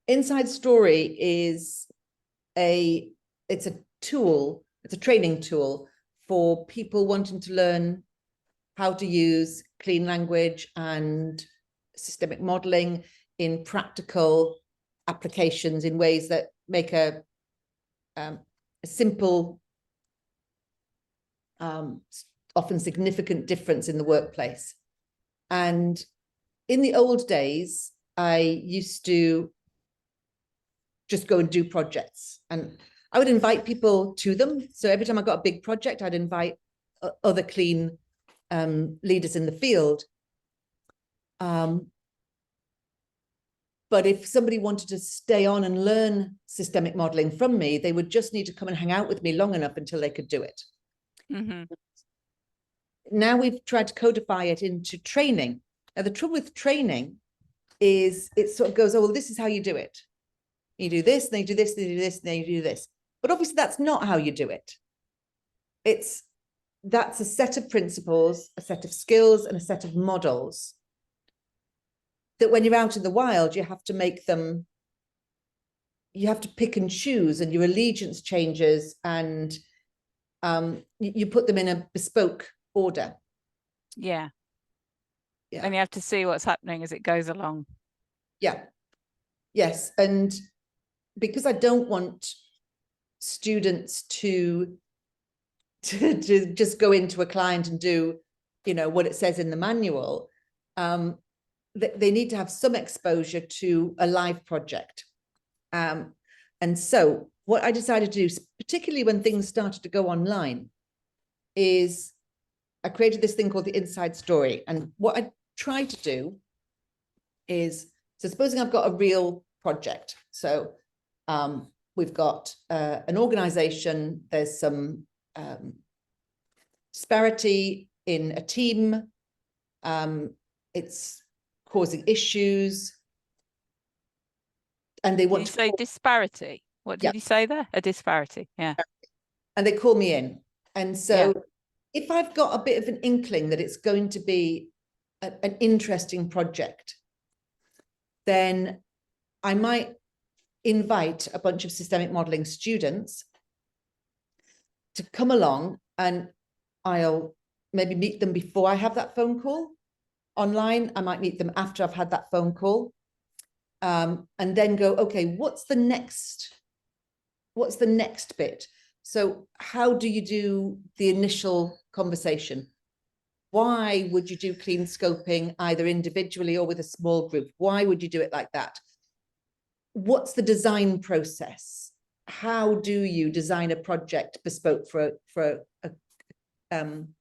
Inside Story is it's a tool, it's a training tool for people wanting to learn how to use clean language and systemic modeling in practical applications in ways that make a simple, often significant difference in the workplace. And in the old days, I used to just go and do projects, and I would invite people to them. So every time I got a big project, I'd invite other clean leaders in the field. But if somebody wanted to stay on and learn systemic modeling from me, they would just need to come and hang out with me long enough until they could do it. Mm-hmm. Now we've tried to codify it into training. Now, the trouble with training is it sort of goes, oh, well, this is how you do it. You do this, then you do this, then you do this, then you do this. But obviously that's not how you do it. That's a set of principles, a set of skills, and a set of models that when you're out in the wild, you have to make them, you have to pick and choose, and your allegiance changes, and you put them in a bespoke order. Yeah. And you have to see what's happening as it goes along. Yeah. Yes. And because I don't want students to just go into a client and do, what it says in the manual, they need to have some exposure to a live project. And so what I decided to do, particularly when things started to go online, is I created this thing called the Inside Story. And what I try to do is, so supposing I've got a real project. So we've got an organization, there's some disparity in a team, it's causing issues, and they want to say disparity. What did you say there? A disparity, yeah. And they call me in. And so if I've got a bit of an inkling that it's going to be an interesting project, then I might invite a bunch of systemic modeling students to come along, and I'll maybe meet them before I have that phone call online. I might meet them after I've had that phone call, and then go, okay, what's the next bit? So how do you do the initial conversation? Why would you do clean scoping either individually or with a small group? Why would you do it like that? What's the design process? How do you design a project bespoke for an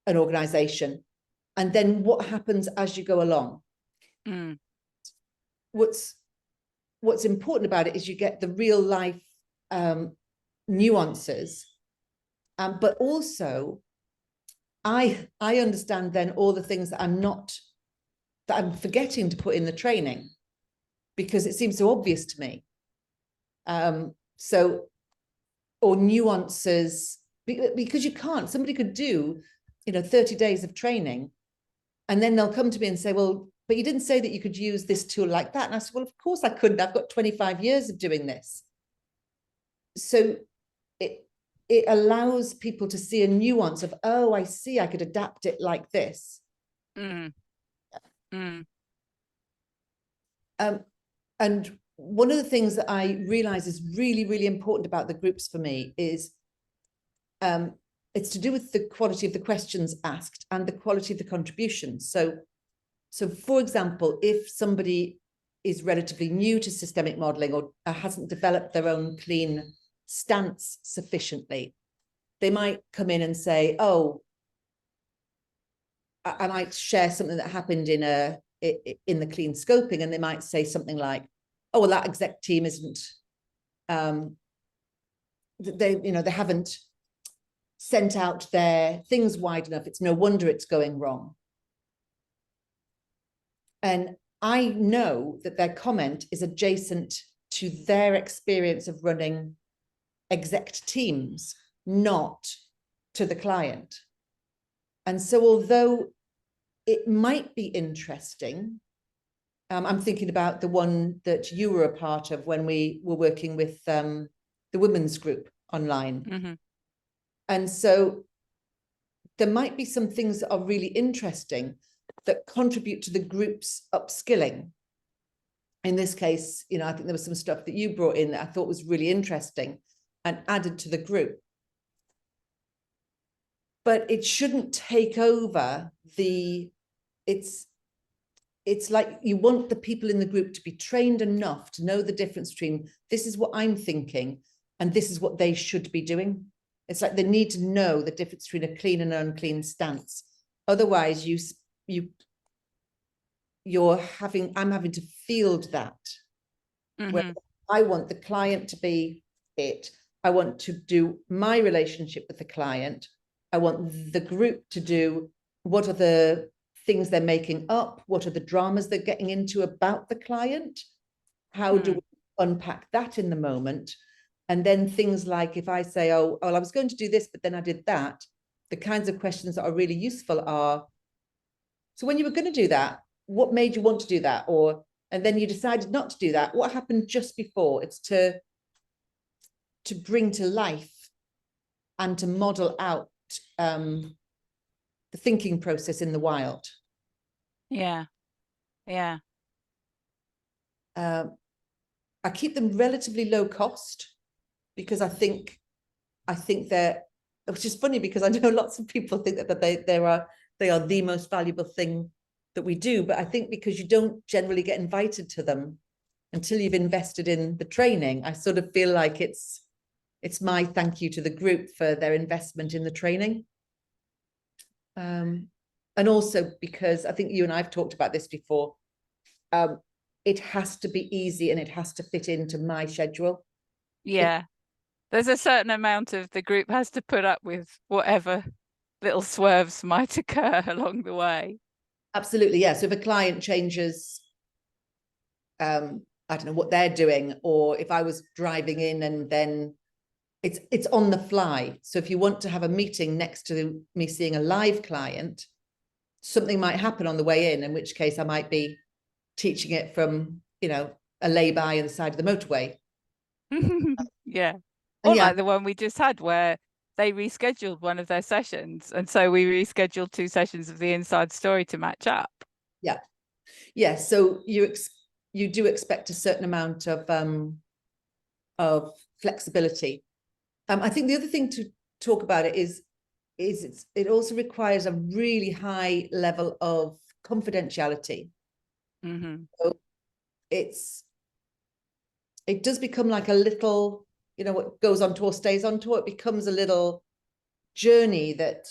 organization? And then what happens as you go along? Mm. What's important about it is you get the real life nuances, but also I understand then all the things that I'm forgetting to put in the training because it seems so obvious to me. Or nuances, because you can't, somebody could do, 30 days of training, and then they'll come to me and say, well, but you didn't say that you could use this tool like that. And I said, well, of course I couldn't. I've got 25 years of doing this. So it allows people to see a nuance of, oh, I see, I could adapt it like this. Mm. Mm. And one of the things that I realize is really, really important about the groups for me is it's to do with the quality of the questions asked and the quality of the contributions. So for example, if somebody is relatively new to systemic modeling or hasn't developed their own clean stance sufficiently, they might come in and say, oh, I might share something that happened in the clean scoping, and they might say something like, oh, well, that exec team isn't, they haven't sent out their things wide enough. It's no wonder it's going wrong. And I know that their comment is adjacent to their experience of running exec teams, not to the client. And so although it might be interesting. I'm thinking about the one that you were a part of when we were working with the women's group online. Mm-hmm. And so there might be some things that are really interesting that contribute to the group's upskilling. In this case, you know, I think there was some stuff that you brought in that I thought was really interesting and added to the group. But it shouldn't take over it's like you want the people in the group to be trained enough to know the difference between this is what I'm thinking and this is what they should be doing. It's like they need to know the difference between a clean and unclean stance. Otherwise, I'm having to field that. Mm-hmm. Where I want the client to be it. I want to do my relationship with the client. I want the group to do what are the things they're making up, what are the dramas they're getting into about the client, how do we unpack that in the moment, and then things like if I say, oh, I was going to do this but then I did that, the kinds of questions that are really useful are, so when you were going to do that, what made you want to do that? Or and then you decided not to do that, what happened just before? It's to bring to life and to model out the thinking process in the wild. Yeah. I keep them relatively low cost because I think they're, which is funny because I know lots of people think that they are the most valuable thing that we do, but I think because you don't generally get invited to them until you've invested in the training, I sort of feel like it's my thank you to the group for their investment in the training. And also because I think you and I've talked about this before, it has to be easy and it has to fit into my schedule. Yeah. There's a certain amount of the group has to put up with whatever little swerves might occur along the way. Absolutely, yeah. So if a client changes, I don't know what they're doing, or if I was driving in and then it's on the fly. So if you want to have a meeting next to me seeing a live client, something might happen on the way in which case I might be teaching it from, you know, a lay-by on the side of the motorway. Yeah. Or like the one we just had where they rescheduled one of their sessions. And so we rescheduled 2 sessions of the inside story to match up. Yeah. Yeah. So you do expect a certain amount of flexibility. I think the other thing to talk about it is it also requires a really high level of confidentiality. Mm-hmm. So it does become like a little, you know, what goes on tour stays on tour. It becomes a little journey that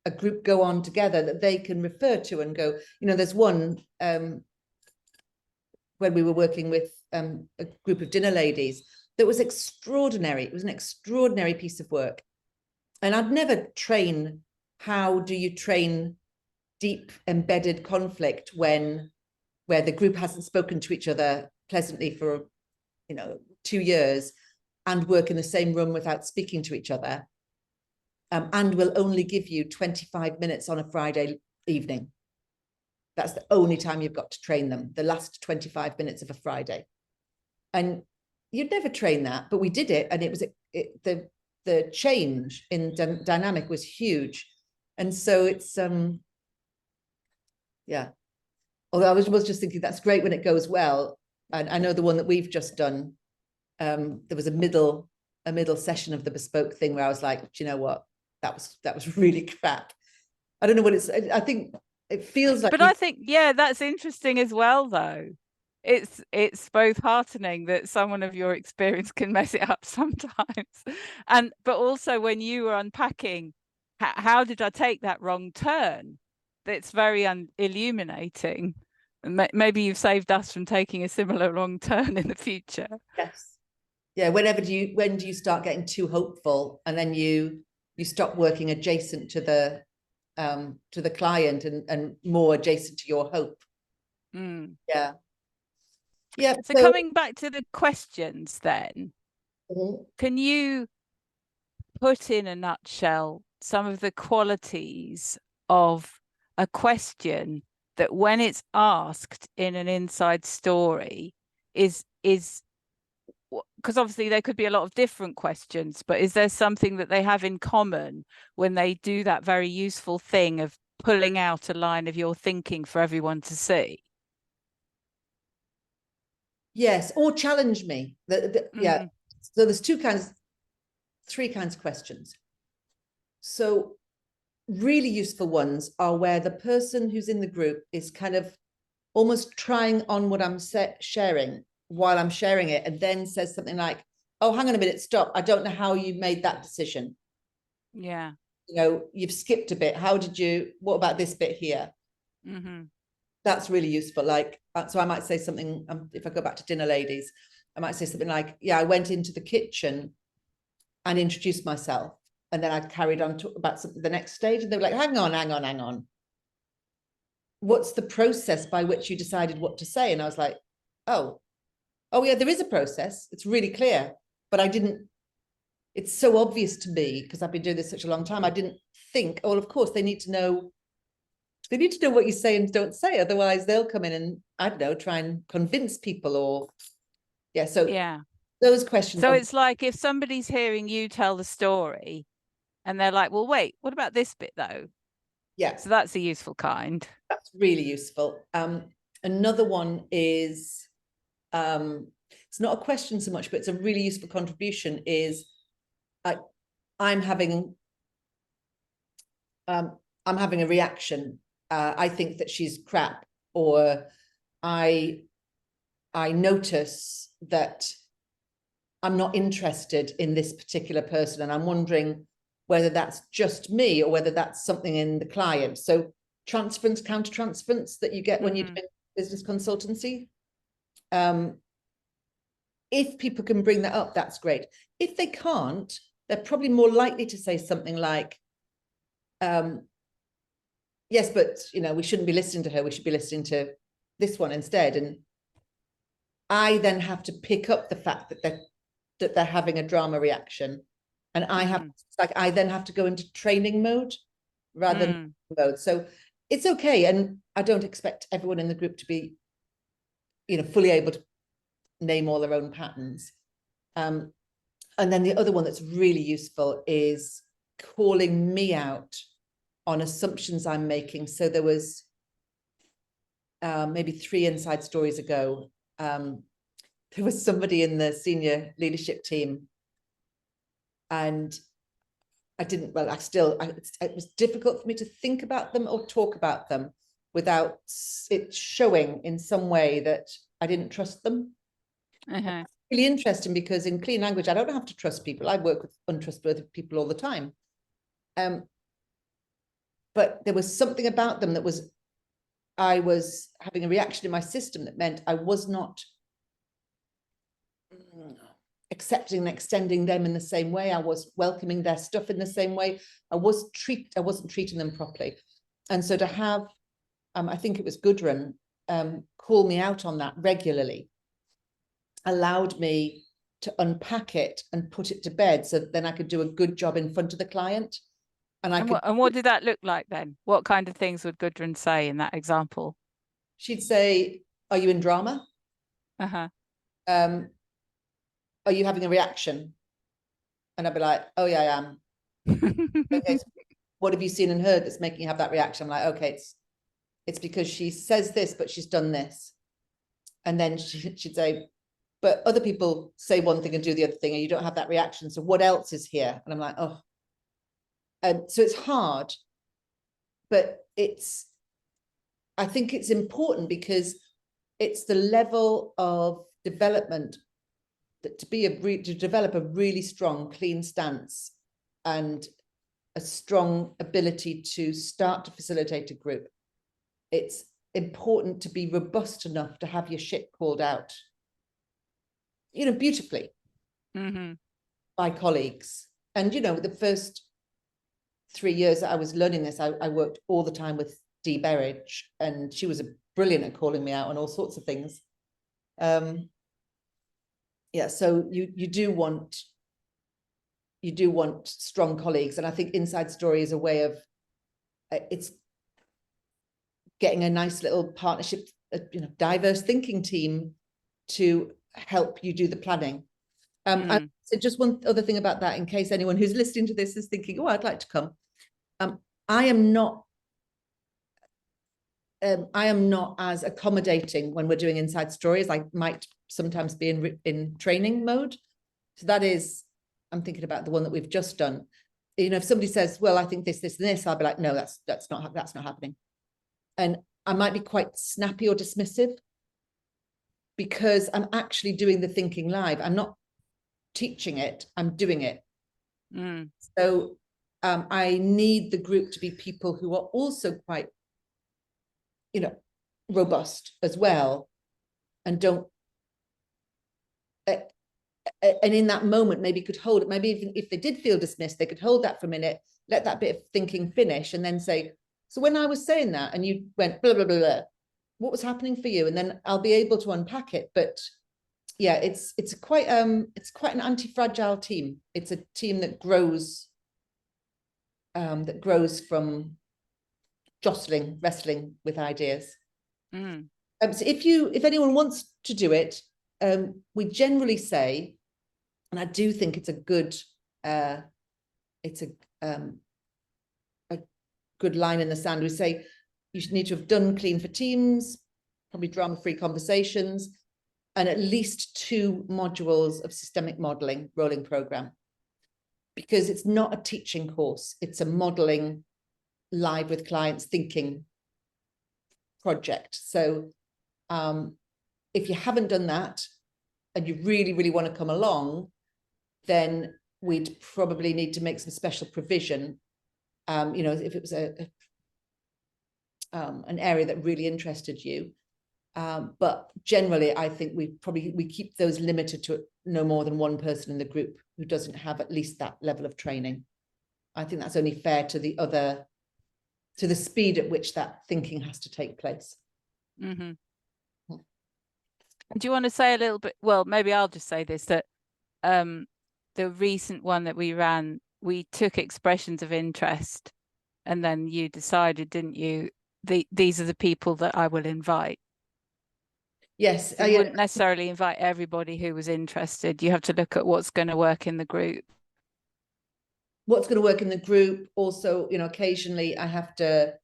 a group go on together that they can refer to and go, you know, there's one when we were working with a group of dinner ladies that was extraordinary. It was an extraordinary piece of work. And I'd never train, how do you train deep embedded conflict where the group hasn't spoken to each other pleasantly for, you know, 2 years and work in the same room without speaking to each other, and will only give you 25 minutes on a Friday evening. That's the only time you've got to train them, the last 25 minutes of a Friday. And you'd never train that, but we did it, and it was the change in dynamic was huge. And so it's yeah. Although I was just thinking that's great when it goes well. And I know the one that we've just done, there was a middle session of the bespoke thing where I was like, do you know what? That was really crap. I don't know what it's, I think it feels like. But I think, yeah, that's interesting as well, though. It's both heartening that someone of your experience can mess it up sometimes. But also when you were unpacking, how did I take that wrong turn? That's very illuminating. Maybe you've saved us from taking a similar wrong turn in the future. Yes. Yeah. When do you start getting too hopeful and then you stop working adjacent to the client and more adjacent to your hope? Yeah. Yeah. So coming back to the questions then, can you put in a nutshell some of the qualities of a question that when it's asked in an inside story is because obviously there could be a lot of different questions, but is there something that they have in common when they do that very useful thing of pulling out a line of your thinking for everyone to see? Yes, or challenge me. Yeah. So there's three kinds of questions. So really useful ones are where the person who's in the group is kind of almost trying on what I'm sharing while I'm sharing it, and then says something like, oh, hang on a minute, stop. I don't know how you made that decision. Yeah. You know, you've skipped a bit. What about this bit here? That's really useful. Like, so I might say something, if I go back to dinner ladies, I might say something like, yeah, I went into the kitchen and introduced myself. And then I carried on about something the next stage. And they were like, hang on. What's the process by which you decided what to say? And I was like, oh yeah, there is a process. It's really clear. But it's so obvious to me because I've been doing this such a long time. I didn't think, oh, of course, they need to know what you say and don't say. Otherwise they'll come in and, I don't know, try and convince people or, yeah. So yeah, those questions. So it's like if somebody's hearing you tell the story and they're like, well, wait, what about this bit though? Yeah. So that's a useful kind. That's really useful. Another one is, it's not a question so much, but it's a really useful contribution is, I'm having a reaction. I think that she's crap, or I notice that I'm not interested in this particular person, and I'm wondering whether that's just me or whether that's something in the client. So transference, counter-transference that you get when you're doing business consultancy. If people can bring that up, that's great. If they can't, they're probably more likely to say something like, yes, but we shouldn't be listening to her. We should be listening to this one instead. And I then have to pick up the fact that they're having a drama reaction, and I then have to go into training mode rather than mode. So it's okay, and I don't expect everyone in the group to be, fully able to name all their own patterns. And then the other one that's really useful is calling me out on assumptions I'm making. So there was maybe 3 inside stories ago, there was somebody in the senior leadership team, and it was difficult for me to think about them or talk about them without it showing in some way that I didn't trust them. Really interesting, because in clean language, I don't have to trust people. I work with untrustworthy people all the time. But there was something about them that I was having a reaction in my system that meant I was not accepting and extending them in the same way. I was welcoming their stuff in the same way. I wasn't treating them properly. And so to have, I think it was Gudrun, call me out on that regularly allowed me to unpack it and put it to bed, so that then I could do a good job in front of the client. And what did that look like then? What kind of things would Gudrun say in that example? She'd say, are you in drama? Are you having a reaction? And I'd be like, oh yeah, I am. Okay, so what have you seen and heard that's making you have that reaction? I'm like, okay, it's because she says this, but she's done this. And then she'd say, but other people say one thing and do the other thing, and you don't have that reaction. So what else is here? And I'm like, oh. So it's hard, but I think it's important, because it's the level of development that to develop a really strong, clean stance and a strong ability to start to facilitate a group. It's important to be robust enough to have your shit called out, beautifully by colleagues. And, the first 3 years that I was learning this, I worked all the time with Dee Berridge, and she was brilliant at calling me out on all sorts of things. Yeah, so you do want strong colleagues, and I think inside story is a way of getting a nice little partnership, diverse thinking team to help you do the planning. So just one other thing about that, in case anyone who's listening to this is thinking, oh, I'd like to come. I am not as accommodating when we're doing inside stories. I might sometimes be in training mode. So that is, I'm thinking about the one that we've just done. If somebody says, well, I think this, and this, I'll be like, no, that's not happening. And I might be quite snappy or dismissive because I'm actually doing the thinking live. I'm not teaching it, I'm doing it. So I need the group to be people who are also quite, robust as well, and don't, and in that moment maybe could hold it. Maybe even if they did feel dismissed, they could hold that for a minute, let that bit of thinking finish, and then say, so when I was saying that and you went blah, blah, blah, blah, what was happening for you? And then I'll be able to unpack it. But yeah, it's quite an anti-fragile team. It's a team that grows from wrestling with ideas. So if anyone wants to do it, we generally say, and I do think it's a good line in the sand. We say you should need to have done Clean for Teams, probably DramaFree Conversations, and at least 2 modules of systemic modeling rolling program, because it's not a teaching course, it's a modeling live with clients thinking project. So if you haven't done that and you really, really want to come along, then we'd probably need to make some special provision. If it was an area that really interested you. But generally, I think we keep those limited to no more than 1 person in the group who doesn't have at least that level of training. I think that's only fair to the speed at which that thinking has to take place. Do you want to say a little bit? Well, maybe I'll just say this, that the recent one that we ran, we took expressions of interest, and then you decided, didn't you, these are the people that I will invite. Yes. You wouldn't necessarily invite everybody who was interested. You have to look at what's going to work in the group. What's going to work in the group. Also, occasionally I have to,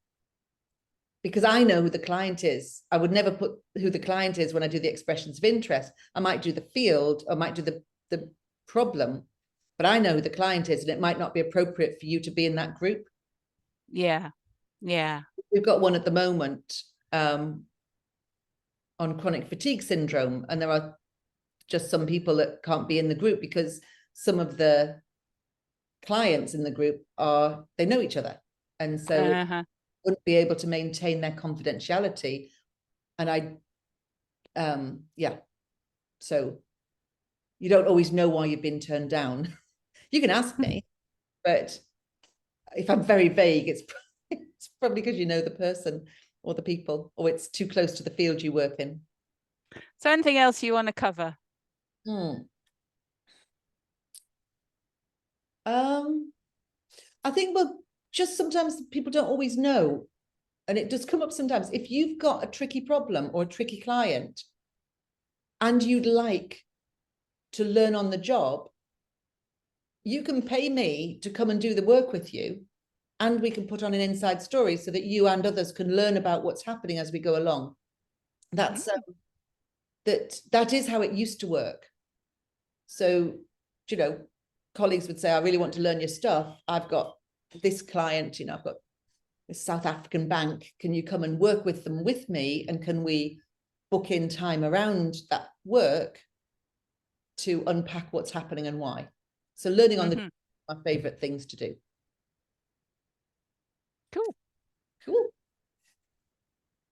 because I know who the client is. I would never put who the client is when I do the expressions of interest. I might do the field, or might do the problem, but I know who the client is, and it might not be appropriate for you to be in that group. Yeah. We've got one at the moment on chronic fatigue syndrome, and there are just some people that can't be in the group because some of the clients in the group they know each other, and so wouldn't be able to maintain their confidentiality. And so you don't always know why you've been turned down. You can ask me, but if I'm very vague, it's probably because you know the person or the people, or it's too close to the field you work in. So anything else you want to cover? I think, well, just sometimes people don't always know, and it does come up sometimes. If you've got a tricky problem or a tricky client and you'd like to learn on the job, you can pay me to come and do the work with you, and we can put on an inside story so that you and others can learn about what's happening as we go along. That's that is how it used to work. So, colleagues would say, I really want to learn your stuff. I've got this client, I've got this South African bank. Can you come and work with them with me? And can we book in time around that work to unpack what's happening and why? So learning on the job is my favorite things to do. Cool.